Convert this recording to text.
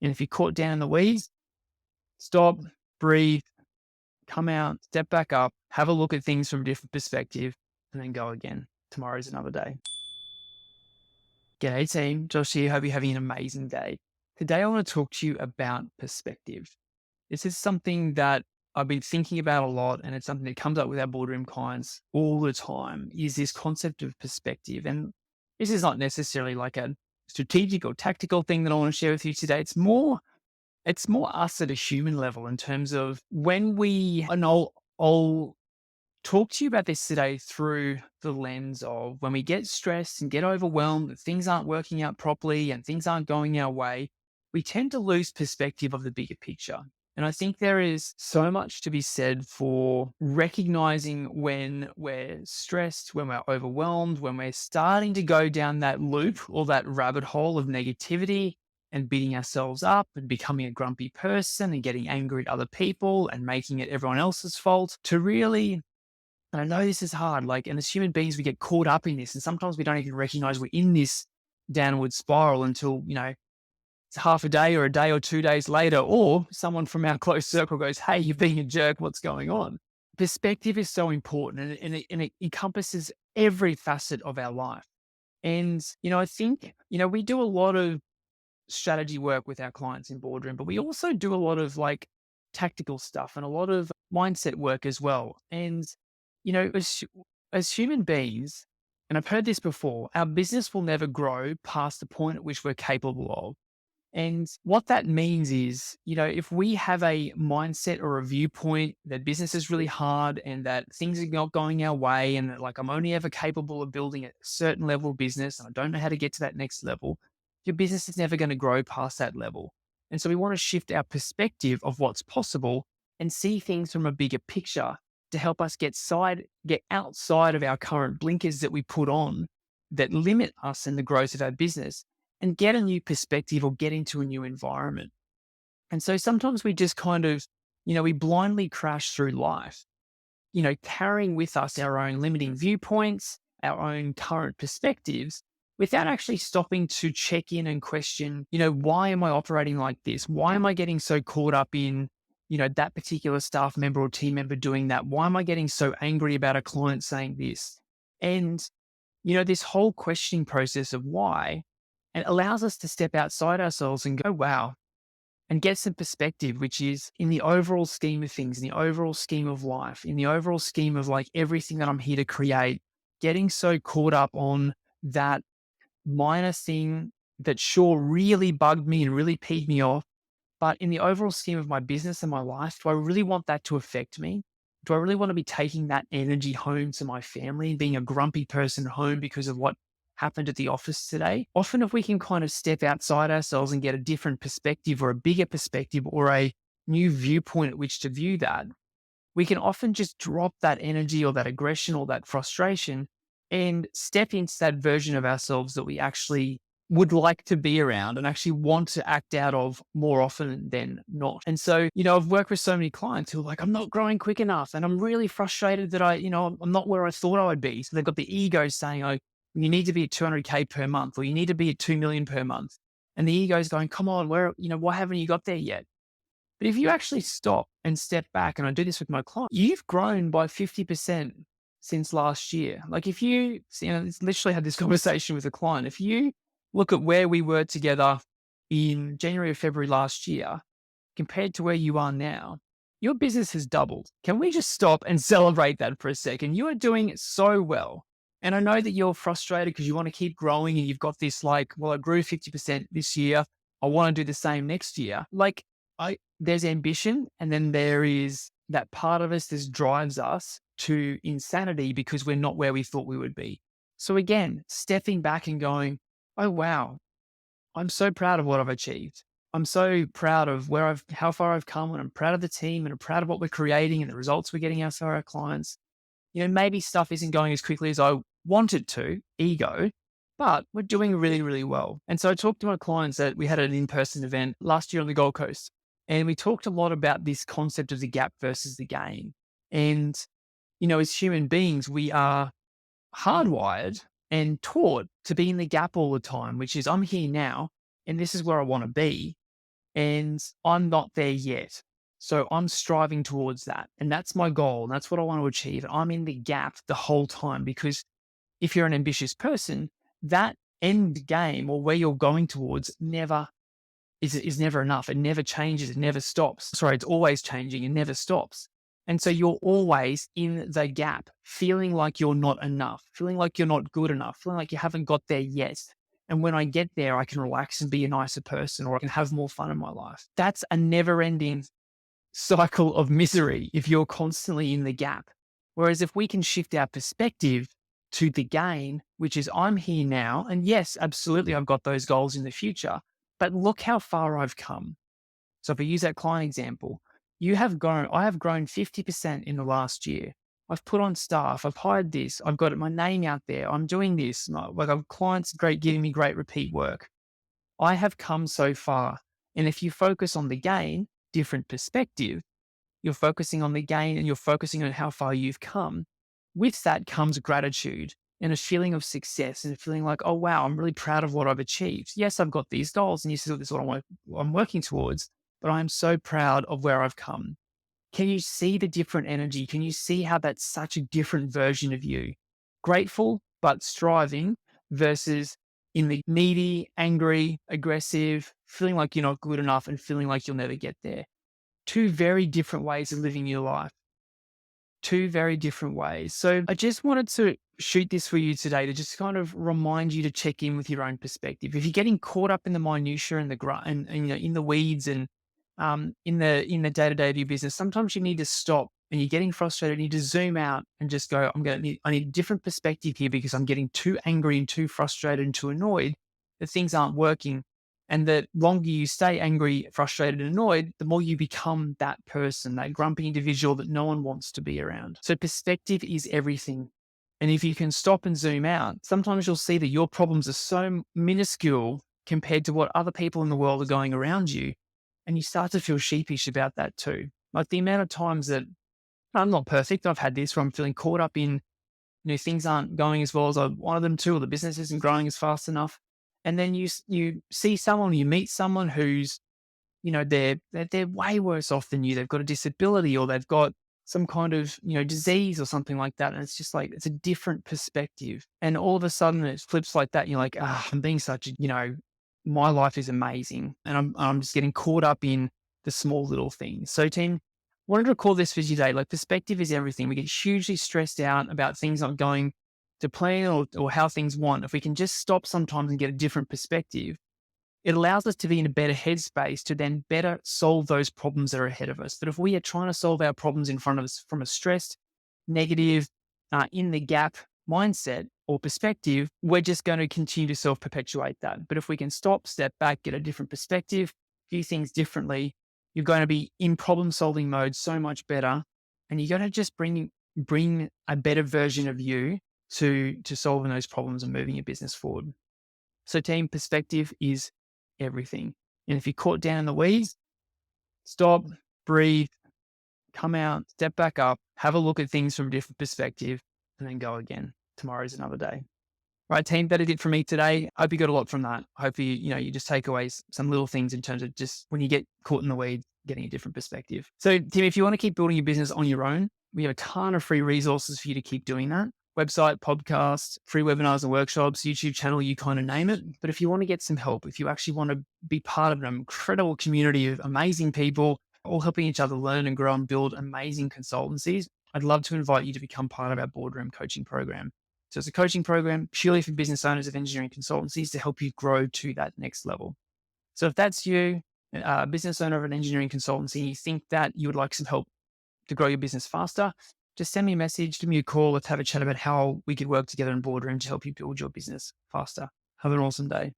And if you're caught down in the weeds, stop, breathe, come out, step back up, have a look at things from a different perspective, and then go again. Tomorrow's another day. G'day team, Josh here. Hope you're having an amazing day. Today I want to talk to you about perspective. This is something that I've been thinking about a lot, and it's something that comes up with our boardroom clients all the time, is this concept of perspective. And this is not necessarily like a strategic or tactical thing that I want to share with you today. It's more us at a human level in terms of when we, and I'll talk to you about this today through the lens of when we get stressed and get overwhelmed, that things aren't working out properly and things aren't going our way, we tend to lose perspective of the bigger picture. And I think there is so much to be said for recognizing when we're stressed, when we're overwhelmed, when we're starting to go down that loop or that rabbit hole of negativity and beating ourselves up and becoming a grumpy person and getting angry at other people and making it everyone else's fault, to really, and I know this is hard, like, and as human beings, we get caught up in this. And sometimes we don't even recognize we're in this downward spiral until, it's half a day or a day or 2 days later, or someone from our close circle goes, "Hey, you're being a jerk. What's going on?" Perspective is so important, and it encompasses every facet of our life. And, I think, we do a lot of strategy work with our clients in boardroom, but we also do a lot of like tactical stuff and a lot of mindset work as well. And, as human beings, and I've heard this before, our business will never grow past the point at which we're capable of. And what that means is, if we have a mindset or a viewpoint that business is really hard and that things are not going our way and that, like, I'm only ever capable of building a certain level of business and I don't know how to get to that next level, your business is never going to grow past that level. And so we want to shift our perspective of what's possible and see things from a bigger picture to help us get outside of our current blinkers that we put on that limit us in the growth of our business and get a new perspective or get into a new environment. And so sometimes we just kind of, we blindly crash through life, carrying with us our own limiting viewpoints, our own current perspectives, without actually stopping to check in and question, why am I operating like this? Why am I getting so caught up in, that particular staff member or team member doing that? Why am I getting so angry about a client saying this? And, this whole questioning process of why, and allows us to step outside ourselves and go, wow, and get some perspective, which is in the overall scheme of things, in the overall scheme of life, in the overall scheme of like everything that I'm here to create, getting so caught up on that minor thing that sure really bugged me and really peed me off. But in the overall scheme of my business and my life, do I really want that to affect me? Do I really want to be taking that energy home to my family and being a grumpy person at home because of what happened at the office today? Often, if we can kind of step outside ourselves and get a different perspective or a bigger perspective or a new viewpoint at which to view that, we can often just drop that energy or that aggression or that frustration and step into that version of ourselves that we actually would like to be around and actually want to act out of more often than not. And so, I've worked with so many clients who are like, I'm not growing quick enough. And I'm really frustrated that I'm not where I thought I would be. So they've got the ego saying, oh, you need to be at 200K per month, or you need to be at 2 million per month. And the ego is going, come on, why haven't you got there yet? But if you actually stop and step back, and I do this with my clients, you've grown by 50% since last year. Like if literally had this conversation with a client. If you look at where we were together in January or February last year compared to where you are now, your business has doubled. Can we just stop and celebrate that for a second? You are doing so well. And I know that you're frustrated because you want to keep growing and you've got this like, well, I grew 50% this year. I want to do the same next year. Like there's ambition, and then there is that part of us that drives us to insanity because we're not where we thought we would be. So again, stepping back and going, oh, wow, I'm so proud of what I've achieved. I'm so proud of how far I've come, and I'm proud of the team, and I'm proud of what we're creating and the results we're getting out for our clients. Maybe stuff isn't going as quickly as I wanted to, ego, but we're doing really, really well. And so I talked to my clients that we had an in-person event last year on the Gold Coast, and we talked a lot about this concept of the gap versus the gain. And, as human beings, we are hardwired and taught to be in the gap all the time, which is I'm here now and this is where I want to be. and I'm not there yet. So I'm striving towards that. And that's my goal. And that's what I want to achieve. And I'm in the gap the whole time because if you're an ambitious person, that end game or where you're going towards is never enough. It never changes. It never stops. Sorry, it's always changing. It never stops. And so you're always in the gap, feeling like you're not enough, feeling like you're not good enough, feeling like you haven't got there yet. And when I get there, I can relax and be a nicer person, or I can have more fun in my life. That's a never ending cycle of misery if you're constantly in the gap. Whereas if we can shift our perspective to the gain, which is I'm here now, and yes, absolutely, I've got those goals in the future, but look how far I've come. So if I use that client example, I have grown 50% in the last year. I've put on staff, I've hired this, I've got my name out there, I'm doing this, like I've clients great, giving me great repeat work. I have come so far. And if you focus on the gain, different perspective, you're focusing on the gain and you're focusing on how far you've come. With that comes gratitude and a feeling of success and a feeling like, oh, wow, I'm really proud of what I've achieved. Yes, I've got these goals and yes, this is what I'm working towards, but I'm so proud of where I've come. Can you see the different energy? Can you see how that's such a different version of you? Grateful, but striving versus in the needy, angry, aggressive, feeling like you're not good enough and feeling like you'll never get there. Two very different ways of living your life, two very different ways. So I just wanted to shoot this for you today to just kind of remind you to check in with your own perspective. If you're getting caught up in the minutia and and you know in the weeds and in the day to day of your business, sometimes you need to stop and you're getting frustrated. You need to zoom out and just go. I need a different perspective here because I'm getting too angry and too frustrated and too annoyed that things aren't working. And the longer you stay angry, frustrated, and annoyed, the more you become that person, that grumpy individual that no one wants to be around. So perspective is everything. And if you can stop and zoom out, sometimes you'll see that your problems are so minuscule compared to what other people in the world are going around you. And you start to feel sheepish about that too. Like the amount of times that I'm not perfect, I've had this where I'm feeling caught up in things aren't going as well as I wanted them to, or the business isn't growing as fast enough. And then you see someone, you meet someone who's, they're way worse off than you. They've got a disability or they've got some kind of, disease or something like that. And it's just like, it's a different perspective. And all of a sudden it flips like that. And you're like, I'm being such a, my life is amazing. And I'm just getting caught up in the small little things. So team, wanted to call this for today. Like perspective is everything. We get hugely stressed out about things not going to plan or how things want. If we can just stop sometimes and get a different perspective, it allows us to be in a better headspace to then better solve those problems that are ahead of us. But if we are trying to solve our problems in front of us from a stressed, negative, in the gap mindset or perspective, we're just going to continue to self perpetuate that. But if we can stop, step back, get a different perspective, view things differently, you're going to be in problem solving mode so much better. And you're going to just bring a better version of you to solving those problems and moving your business forward. So team, perspective is everything. And if you're caught down in the weeds, stop, breathe, come out, step back up, have a look at things from a different perspective, and then go again. Tomorrow's another day. Right, team, that is it for me today. I hope you got a lot from that. I hope you just take away some little things in terms of just when you get caught in the weeds, getting a different perspective. So, Tim, if you want to keep building your business on your own, we have a ton of free resources for you to keep doing that. Website, podcast, free webinars and workshops, YouTube channel, you kind of name it. But if you want to get some help, if you actually want to be part of an incredible community of amazing people, all helping each other learn and grow and build amazing consultancies, I'd love to invite you to become part of our boardroom coaching program. So it's a coaching program purely for business owners of engineering consultancies to help you grow to that next level. So if that's you, a business owner of an engineering consultancy, you think that you would like some help to grow your business faster, just send me a message, give me a call. Let's have a chat about how we could work together in boardroom to help you build your business faster. Have an awesome day.